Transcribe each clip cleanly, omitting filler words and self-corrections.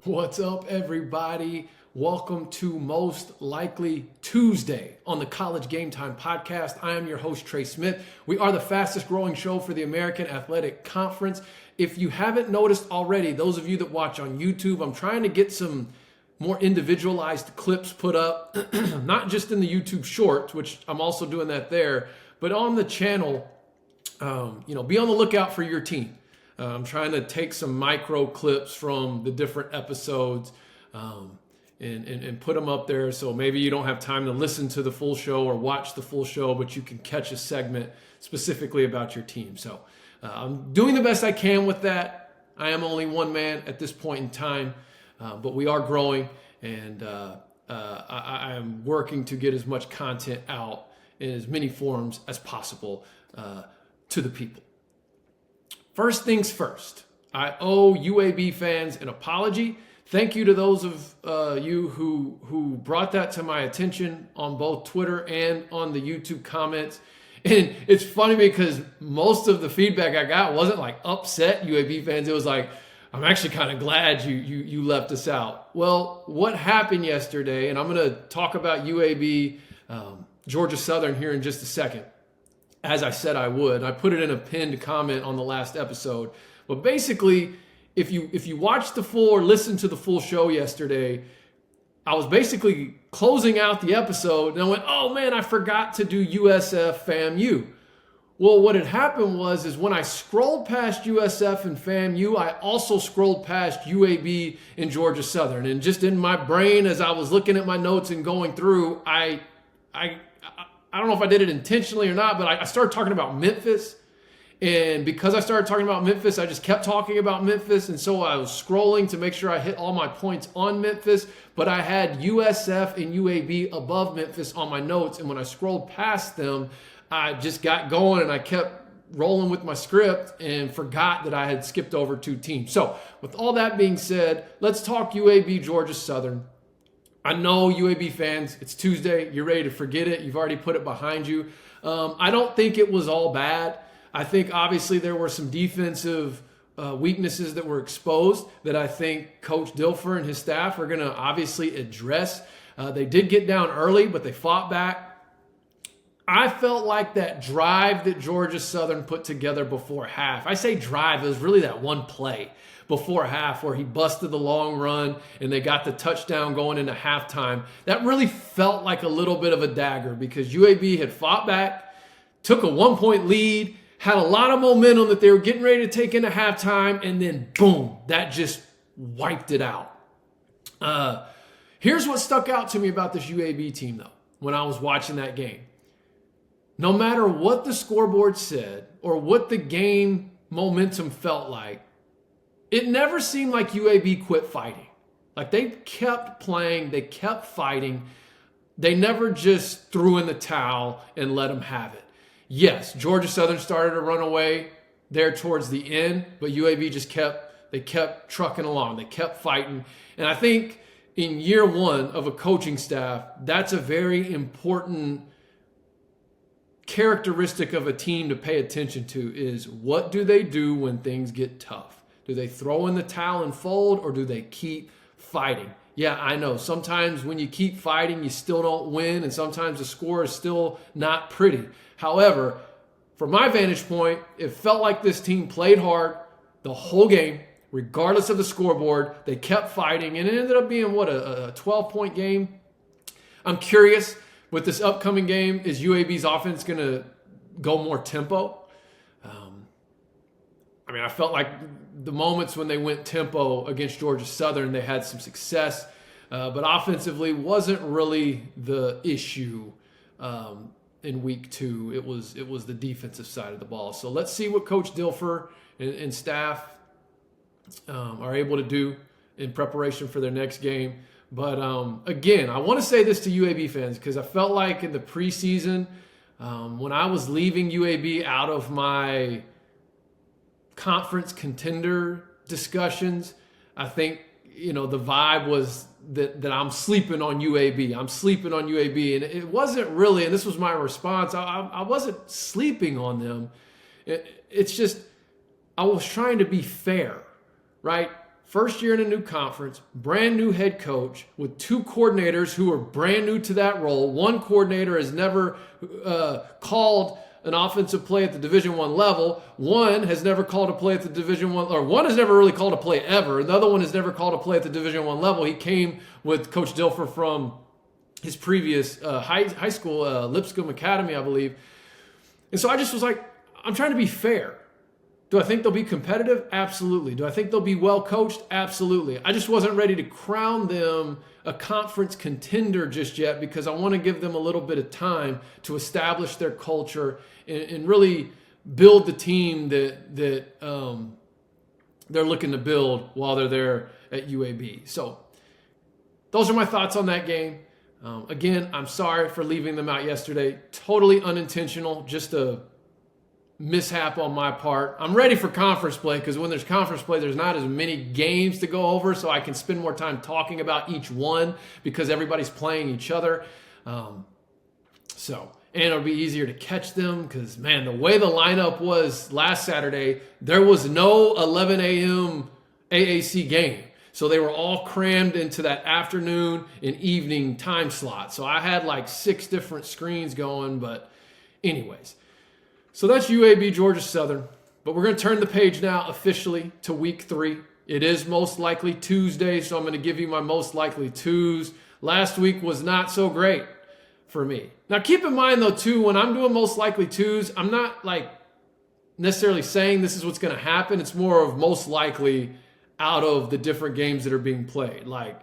What's up, everybody? Welcome to Most Likely Tuesday on the College GameTime Podcast. I am your host, Trey Smith. We are the fastest growing show for the American Athletic Conference. If you haven't noticed already, those of you that watch on YouTube, I'm trying to get some more individualized clips put up, not just in the YouTube Shorts, which I'm also doing that there, but on the channel. Be on the lookout for your team. I'm trying to take some micro clips from the different episodes and put them up there. So maybe you don't have time to listen to the full show or watch the full show, but you can catch a segment specifically about your team. So I'm doing the best I can with that. I am only one man at this point in time, but we are growing, and I am working to get as much content out in as many forms as possible to the people. First things first, I owe UAB fans an apology. Thank you to those of you who brought that to my attention on both Twitter and on the YouTube comments. And it's funny because most of the feedback I got wasn't like upset UAB fans. It was like, I'm actually kind of glad you left us out. Well, what happened yesterday, and I'm going to talk about UAB Georgia Southern here in just a second, as I said I would. I put it in a pinned comment on the last episode. But basically, if you watched the full or listened to the full show yesterday, I was basically closing out the episode and I went, oh man, I forgot to do USF FAMU. Well, what had happened was when I scrolled past USF and FAMU, I also scrolled past UAB and Georgia Southern. And just in my brain, as I was looking at my notes and going through, I don't know if I did it intentionally or not, but I started talking about Memphis. And because I started talking about Memphis, I just kept talking about Memphis. And so I was scrolling to make sure I hit all my points on Memphis, but I had USF and UAB above Memphis on my notes. And when I scrolled past them, I just got going and I kept rolling with my script and forgot that I had skipped over two teams. So with all that being said, let's talk UAB Georgia Southern. I know UAB fans, it's Tuesday, you're ready to forget it. You've already put it behind you. I don't think it was all bad. I think obviously there were some defensive weaknesses that were exposed that I think Coach Dilfer and his staff are going to obviously address. They did get down early, but they fought back. I felt like that drive that Georgia Southern put together before half. I say drive, it was really that one play before half where he busted the long run and they got the touchdown going into halftime. That really felt like a little bit of a dagger because UAB had fought back, took a 1-point lead, had a lot of momentum that they were getting ready to take into halftime, and then boom, that just wiped it out. Here's what stuck out to me about this UAB team though, when I was watching that game. No matter what the scoreboard said or what the game momentum felt like, it never seemed like UAB quit fighting. Like they kept playing, they kept fighting. They never just threw in the towel and let them have it. Yes, Georgia Southern started to run away there towards the end, but UAB just kept trucking along. They kept fighting. And I think in year one of a coaching staff, that's a very important characteristic of a team to pay attention to is what do they do when things get tough? Do they throw in the towel and fold, or do they keep fighting? Yeah, I know. Sometimes when you keep fighting, you still don't win, and sometimes the score is still not pretty. However, from my vantage point, it felt like this team played hard the whole game, regardless of the scoreboard. They kept fighting, and it ended up being, a 12-point game? I'm curious, with this upcoming game, is UAB's offense going to go more tempo? I felt like the moments when they went tempo against Georgia Southern, they had some success, but offensively wasn't really the issue in week two. It was the defensive side of the ball. So let's see what Coach Dilfer and staff are able to do in preparation for their next game. But again, I want to say this to UAB fans because I felt like in the preseason, when I was leaving UAB out of my conference contender discussions, I think, the vibe was that I'm sleeping on UAB. I'm sleeping on UAB. And it wasn't really, and this was my response, I wasn't sleeping on them. It's just, I was trying to be fair, right? first year in a new conference, brand new head coach with two coordinators who are brand new to that role. One coordinator has never called an offensive play at the Division I level. One has never called a play at the Division I, or one has never really called a play ever. The other one has never called a play at the Division I level. He came with Coach Dilfer from his previous high school, Lipscomb Academy, I believe. And so I just was like, I'm trying to be fair. Do I think they'll be competitive? Absolutely. Do I think they'll be well coached? Absolutely. I just wasn't ready to crown them a conference contender just yet because I want to give them a little bit of time to establish their culture and really build the team that they're looking to build while they're there at UAB. So those are my thoughts on that game. Again, I'm sorry for leaving them out yesterday. Totally unintentional, just a mishap on my part. I'm ready for conference play because when there's conference play, there's not as many games to go over, so I can spend more time talking about each one because everybody's playing each other. And it'll be easier to catch them because, man, the way the lineup was last Saturday, there was no 11 a.m. AAC game. So they were all crammed into that afternoon and evening time slot. So I had like 6 different screens going, but anyways. So that's UAB Georgia Southern. But we're going to turn the page now officially to week 3. It is most likely Tuesday, so I'm going to give you my most likely twos. Last week was not so great for me. Now keep in mind though too, when I'm doing most likely twos, I'm not like necessarily saying this is what's going to happen. It's more of most likely out of the different games that are being played. Like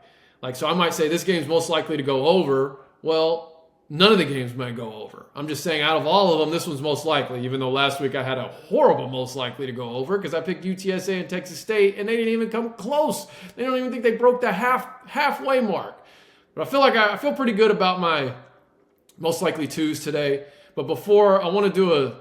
so I might say this game's most likely to go over. Well, none of the games might go over. I'm just saying out of all of them, this one's most likely, even though last week I had a horrible most likely to go over because I picked UTSA and Texas State, and they didn't even come close. They don't even think they broke the halfway mark. But I feel pretty good about my most likely twos today. But before, I want to do a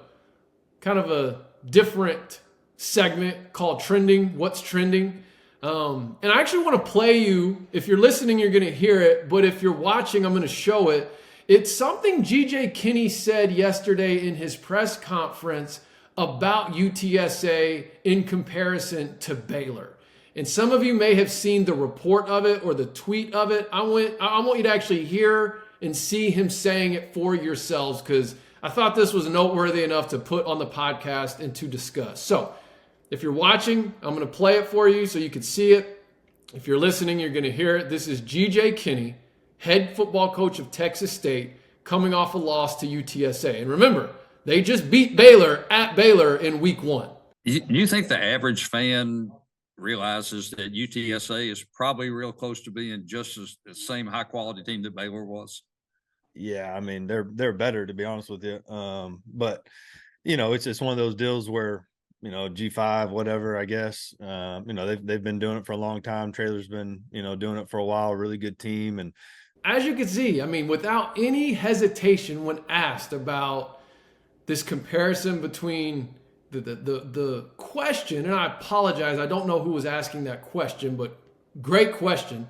kind of a different segment called Trending, What's Trending. And I actually want to play you. If you're listening, you're going to hear it. But if you're watching, I'm going to show it. It's something GJ Kinne said yesterday in his press conference about UTSA in comparison to Baylor. And some of you may have seen the report of it or the tweet of it. I want you to actually hear and see him saying it for yourselves because I thought this was noteworthy enough to put on the podcast and to discuss. So if you're watching, I'm going to play it for you so you can see it. If you're listening, you're going to hear it. This is GJ Kinne, head football coach of Texas State, coming off a loss to UTSA. And remember, they just beat Baylor at Baylor in week 1. You think the average fan realizes that UTSA is probably real close to being just as the same high quality team that Baylor was? Yeah, I mean they're better, to be honest with you. But it's one of those deals where G5, whatever, I guess. They've been doing it for a long time. Traylor's been doing it for a while. Really good team. And as you can see, I mean, without any hesitation, when asked about this comparison between the question, and I apologize, I don't know who was asking that question, but great question.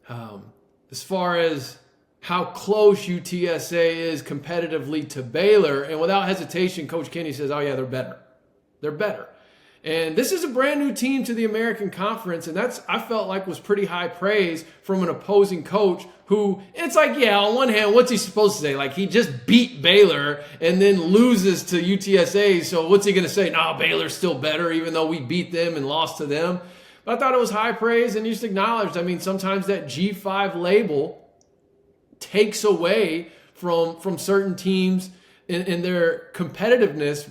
As far as how close UTSA is competitively to Baylor, and without hesitation, Coach Kinne says, oh yeah, they're better. They're better. And this is a brand new team to the American Conference, and I felt like was pretty high praise from an opposing coach who, it's like, yeah, on one hand, what's he supposed to say? Like, he just beat Baylor and then loses to UTSA, so what's he going to say? No, Baylor's still better, even though we beat them and lost to them. But I thought it was high praise, and he just acknowledged, I mean, sometimes that G5 label takes away from certain teams in their competitiveness,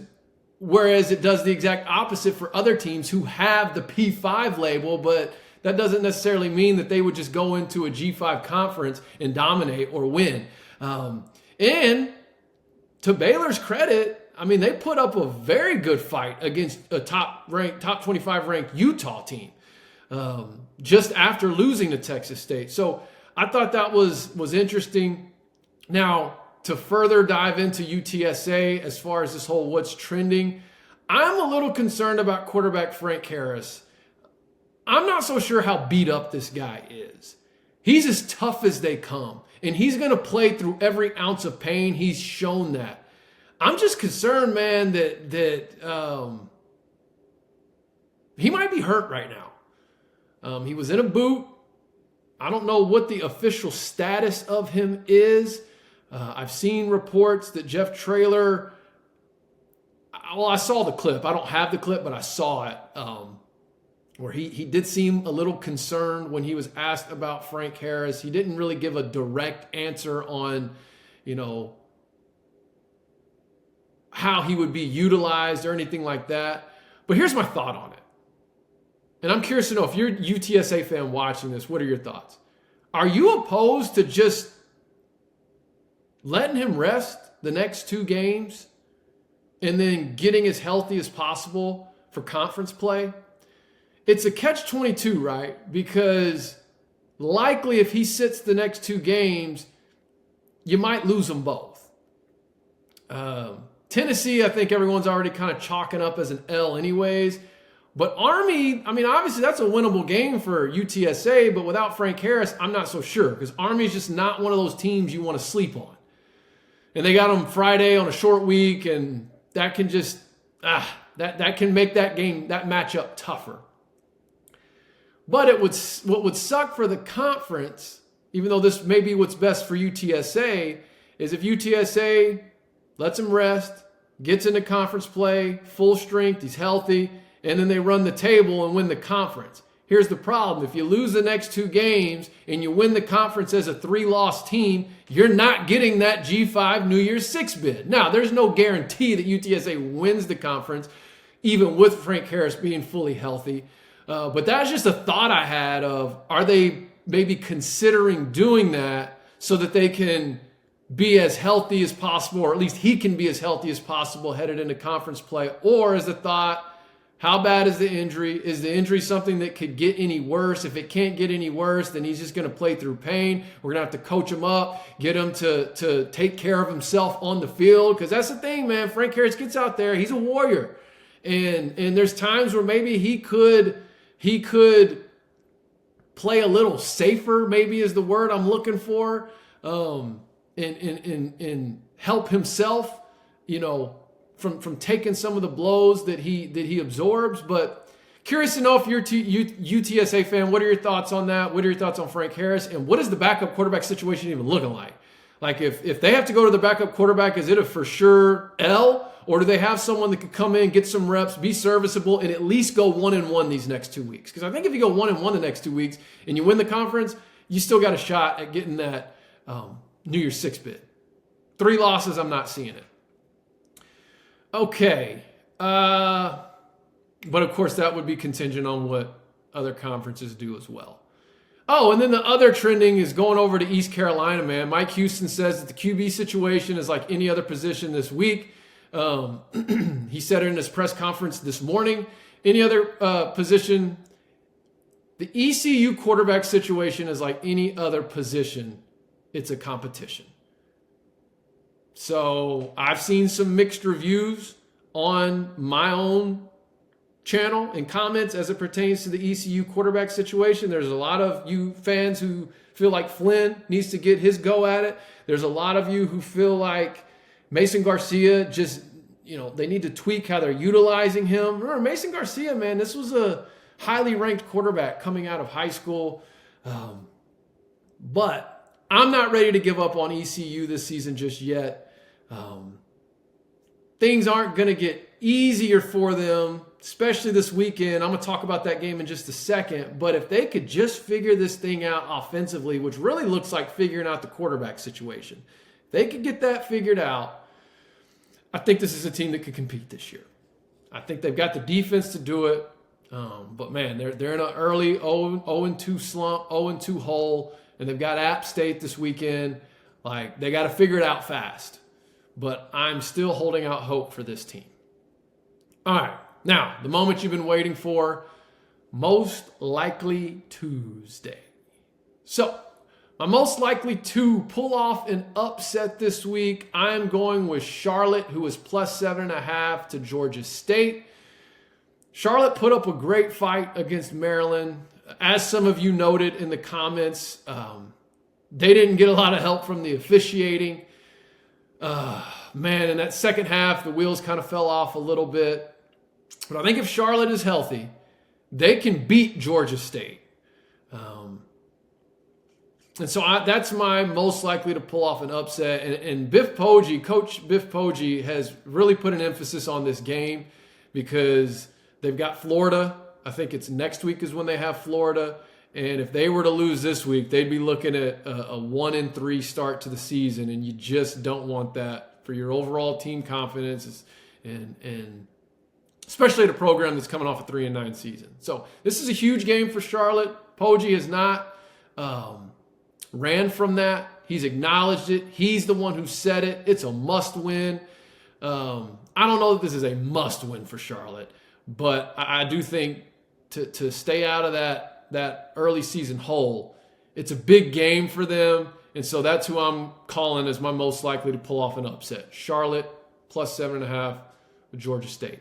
whereas it does the exact opposite for other teams who have the P5 label, but that doesn't necessarily mean that they would just go into a G5 conference and dominate or win. And to Baylor's credit, I mean, they put up a very good fight against a top 25 ranked Utah team just after losing to Texas State. So I thought that was interesting. Now, to further dive into UTSA as far as this whole what's trending, I'm a little concerned about quarterback Frank Harris. I'm not so sure how beat up this guy is. He's as tough as they come, and he's going to play through every ounce of pain. He's shown that. I'm just concerned, man, that he might be hurt right now. He was in a boot. I don't know what the official status of him is. I've seen reports that Jeff Traylor, well, I saw the clip. I don't have the clip, but I saw it, where he did seem a little concerned when he was asked about Frank Harris. He didn't really give a direct answer on, how he would be utilized or anything like that. But here's my thought on it. And I'm curious to know, if you're a UTSA fan watching this, what are your thoughts? Are you opposed to just letting him rest the next 2 games and then getting as healthy as possible for conference play? It's a catch-22, right? Because likely if he sits the next 2 games, you might lose them both. Tennessee, I think everyone's already kind of chalking up as an L anyways. But Army, obviously that's a winnable game for UTSA, but without Frank Harris, I'm not so sure, because Army's just not one of those teams you want to sleep on. And they got them Friday on a short week, and that can just, that can make that matchup tougher. But what would suck for the conference, even though this may be what's best for UTSA, is if UTSA lets him rest, gets into conference play, full strength, he's healthy, and then they run the table and win the conference. Here's the problem. If you lose the next 2 games and you win the conference as a 3-loss team, you're not getting that G5 New Year's 6 bid. Now, there's no guarantee that UTSA wins the conference, even with Frank Harris being fully healthy. But that's just a thought I had of, are they maybe considering doing that so that they can be as healthy as possible, or at least he can be as healthy as possible headed into conference play? Or is the thought, how bad is the injury? Is the injury something that could get any worse? If it can't get any worse, then he's just going to play through pain. We're going to have to coach him up, get him to take care of himself on the field. Because that's the thing, man. Frank Harris gets out there. He's a warrior. And there's times where maybe he could play a little safer, maybe is the word I'm looking for, and help himself, from taking some of the blows that he absorbs. But curious to know, if you're a UTSA fan, what are your thoughts on that? What are your thoughts on Frank Harris? And what is the backup quarterback situation even looking like? Like, if they have to go to the backup quarterback, is it a for sure L? Or do they have someone that could come in, get some reps, be serviceable, and at least go 1-1 these next 2 weeks? Because I think if you go 1-1 the next 2 weeks and you win the conference, you still got a shot at getting that New Year's 6 bid. 3 losses, I'm not seeing it. Okay. But of course, that would be contingent on what other conferences do as well. Oh, and then the other trending is going over to East Carolina, man. Mike Houston says that the QB situation is like any other position this week. He said it in his press conference this morning. Any other position, the ECU quarterback situation is like any other position. It's a competition. So I've seen some mixed reviews on my own channel and comments as it pertains to the ECU quarterback situation. There's a lot of you fans who feel like Flynn needs to get his go at it. There's a lot of you who feel like Mason Garcia just, they need to tweak how they're utilizing him. Remember, Mason Garcia, man, this was a highly ranked quarterback coming out of high school. But I'm not ready to give up on ECU this season just yet. Things aren't going to get easier for them, especially this weekend. I'm going to talk about that game in just a second. But if they could just figure this thing out offensively, which really looks like figuring out the quarterback situation, if they could get that figured out, I think this is a team that could compete this year. I think they've got the defense to do it. But, man, they're in an early 0-2 slump, 0-2 hole, and they've got App State this weekend. Like, they got to figure it out fast. But I'm still holding out hope for this team. All right. Now, the moment you've been waiting for, most likely Tuesday. So, my most likely to pull off an upset this week, I'm going with Charlotte, who is plus 7.5 to Georgia State. Charlotte put up a great fight against Maryland. As some of you noted in the comments, they didn't get a lot of help from the officiating. Man, in that second half, the wheels kind of fell off a little bit. But I think if Charlotte is healthy, they can beat Georgia State. And so that's my most likely to pull off an upset. And Coach Biff Poggi has really put an emphasis on this game because they've got Florida. I think it's next week is when they have Florida. And if they were to lose this week, they'd be looking at a 1-3 start to the season. And you just don't want that for your overall team confidence and especially at a program that's coming off a 3-9 season. So this is a huge game for Charlotte. Poggi has not ran from that. He's acknowledged it. He's the one who said it. It's a must win. I don't know that this is a must win for Charlotte, but I do think to stay out of that early season hole, it's a big game for them. And so that's who I'm calling as my most likely to pull off an upset. Charlotte plus 7.5 with Georgia State.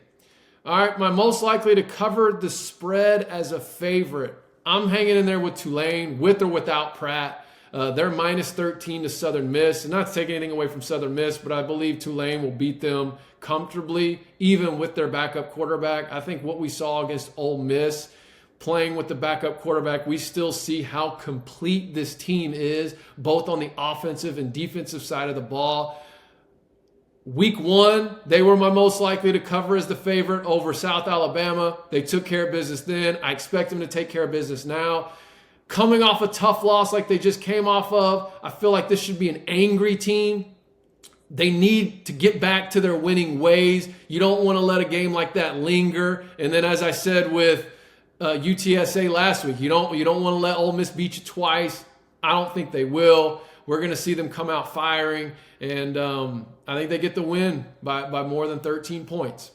All right, my most likely to cover the spread as a favorite. I'm hanging in there with Tulane, with or without Pratt. They're minus 13 to Southern Miss. And not to take anything away from Southern Miss, but I believe Tulane will beat them comfortably, even with their backup quarterback. I think what we saw against Ole Miss, playing with the backup quarterback, we still see how complete this team is, both on the offensive and defensive side of the ball. Week 1, they were my most likely to cover as the favorite over South Alabama. They took care of business then. I expect them to take care of business now. Coming off a tough loss like they just came off of, I feel like this should be an angry team. They need to get back to their winning ways. You don't want to let a game like that linger. And then, as I said with UTSA last week, you don't want to let Ole Miss beat you twice. I don't think they will. We're going to see them come out firing, and I think they get the win by more than 13 points.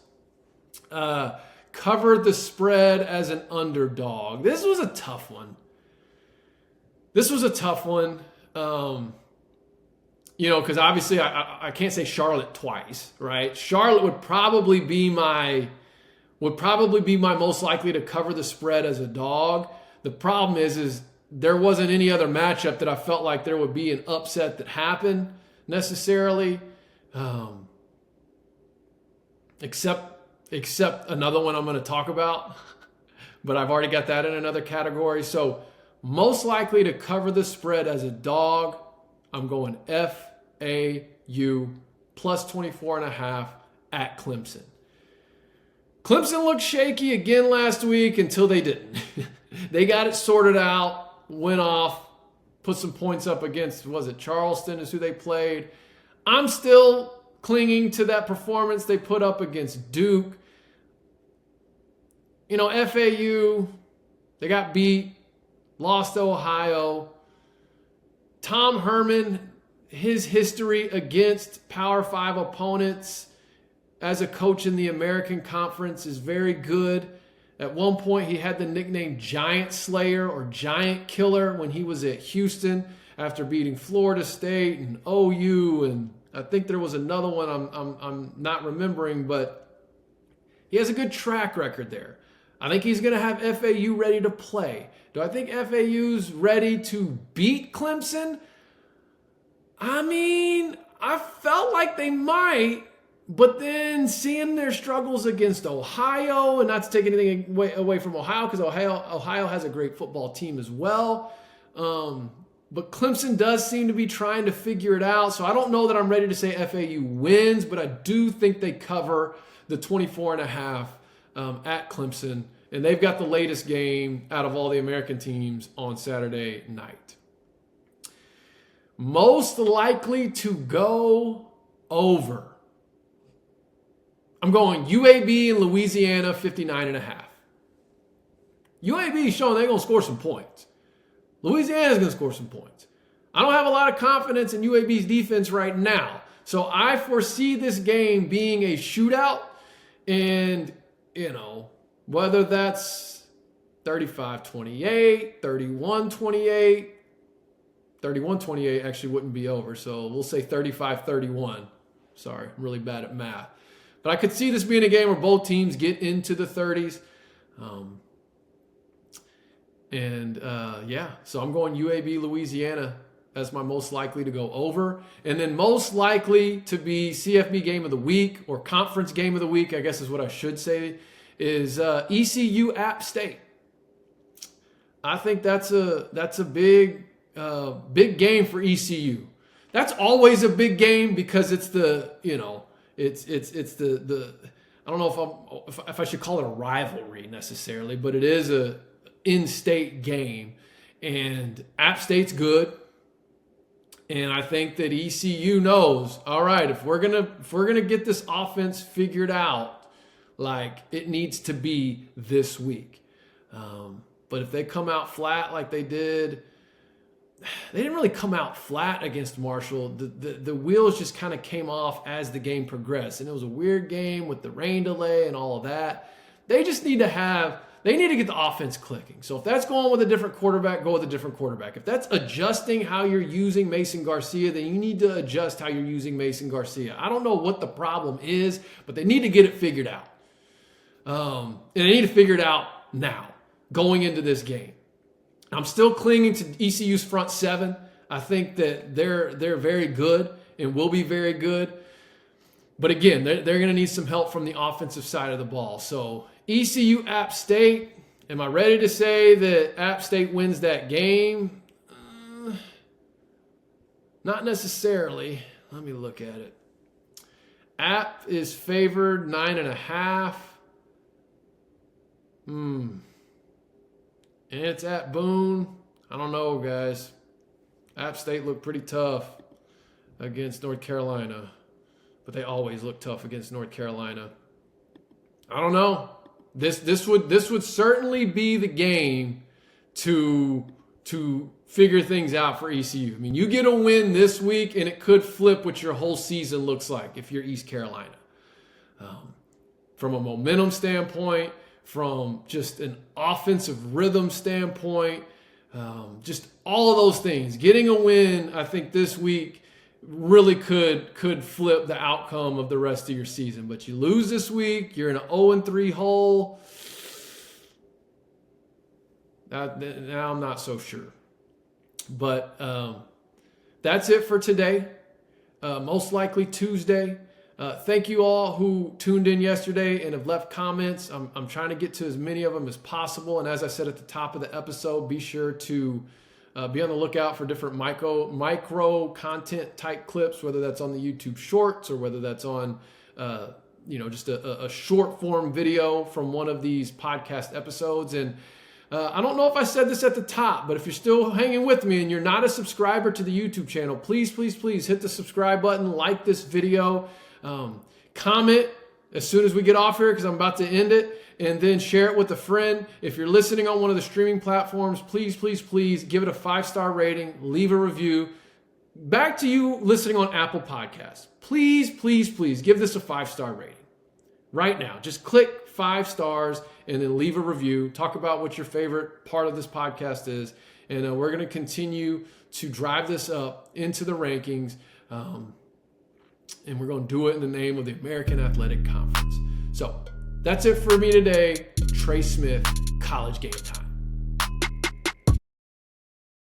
Covered the spread as an underdog. This was a tough one. Because obviously I can't say Charlotte twice, right? Charlotte would probably be my most likely to cover the spread as a dog. The problem is there wasn't any other matchup that I felt like there would be an upset that happened necessarily, except another one I'm going to talk about, but I've already got that in another category. So most likely to cover the spread as a dog, I'm going FAU plus 24.5 at Clemson. Clemson looked shaky again last week until they didn't. They got it sorted out, went off, put some points up against, was it Charleston is who they played. I'm still clinging to that performance they put up against Duke. FAU, they got beat, lost to Ohio. Tom Herman, his history against Power 5 opponents as a coach in the American Conference is very good. At one point, he had the nickname Giant Slayer or Giant Killer when he was at Houston after beating Florida State and OU, and I think there was another one I'm not remembering, but he has a good track record there. I think he's going to have FAU ready to play. Do I think FAU's ready to beat Clemson? I mean, I felt like they might, but then seeing their struggles against Ohio, and not to take anything away from Ohio, because Ohio has a great football team as well. But Clemson does seem to be trying to figure it out. So I don't know that I'm ready to say FAU wins, but I do think they cover the 24.5 at Clemson. And they've got the latest game out of all the American teams on Saturday night. Most likely to go over. I'm going UAB in Louisiana, 59.5. UAB is showing they're going to score some points. Louisiana's going to score some points. I don't have a lot of confidence in UAB's defense right now. So I foresee this game being a shootout. And, whether that's 35-28, 31-28, 31-28 actually wouldn't be over. So we'll say 35-31. Sorry, I'm really bad at math. But I could see this being a game where both teams get into the 30s. So I'm going UAB Louisiana as my most likely to go over. And then most likely to be CFB Game of the Week or Conference Game of the Week, I guess is what I should say, is ECU App State. I think that's a big big game for ECU. That's always a big game because it's the, it's the I don't know if I should call it a rivalry necessarily, but it is a in-state game, and App State's good. And I think that ECU knows, all right, if we're gonna get this offense figured out, like it needs to be this week. But if they come out flat like they did, they didn't really come out flat against Marshall. The wheels just kind of came off as the game progressed, and it was a weird game with the rain delay and all of that. They just need to get the offense clicking. So if that's going with a different quarterback, go with a different quarterback. If that's adjusting how you're using Mason Garcia, then you need to adjust how you're using Mason Garcia. I don't know what the problem is, but they need to get it figured out. And they need to figure it out now, going into this game. I'm still clinging to ECU's front seven. I think that they're very good and will be very good. But again, they're going to need some help from the offensive side of the ball. So ECU App State, am I ready to say that App State wins that game? Not necessarily. Let me look at it. App is favored 9.5. And it's at Boone. I don't know, guys. App State looked pretty tough against North Carolina, but they always look tough against North Carolina. I don't know. This would certainly be the game to figure things out for ECU. I mean, you get a win this week, and it could flip what your whole season looks like if you're East Carolina. From a momentum standpoint, from just an offensive rhythm standpoint, just all of those things. Getting a win, I think, this week really could flip the outcome of the rest of your season. But you lose this week, you're in an 0-3 hole. Now I'm not so sure. But that's it for today. Most likely Tuesday. Thank you all who tuned in yesterday and have left comments. I'm trying to get to as many of them as possible. And as I said at the top of the episode, be sure to be on the lookout for different micro content type clips, whether that's on the YouTube Shorts or whether that's on just a short form video from one of these podcast episodes. And I don't know if I said this at the top, but if you're still hanging with me and you're not a subscriber to the YouTube channel, please hit the subscribe button, like this video. Comment as soon as we get off here because I'm about to end it, and then share it with a friend. If you're listening on one of the streaming platforms, please give it a 5-star rating, leave a review. Back to you listening on Apple Podcasts. Please give this a 5-star rating right now. Just click 5 stars and then leave a review. Talk about what your favorite part of this podcast is, and we're going to continue to drive this up into the rankings. And we're going to do it in the name of the American Athletic Conference. So that's it for me today. Trey Smith, College Game Time.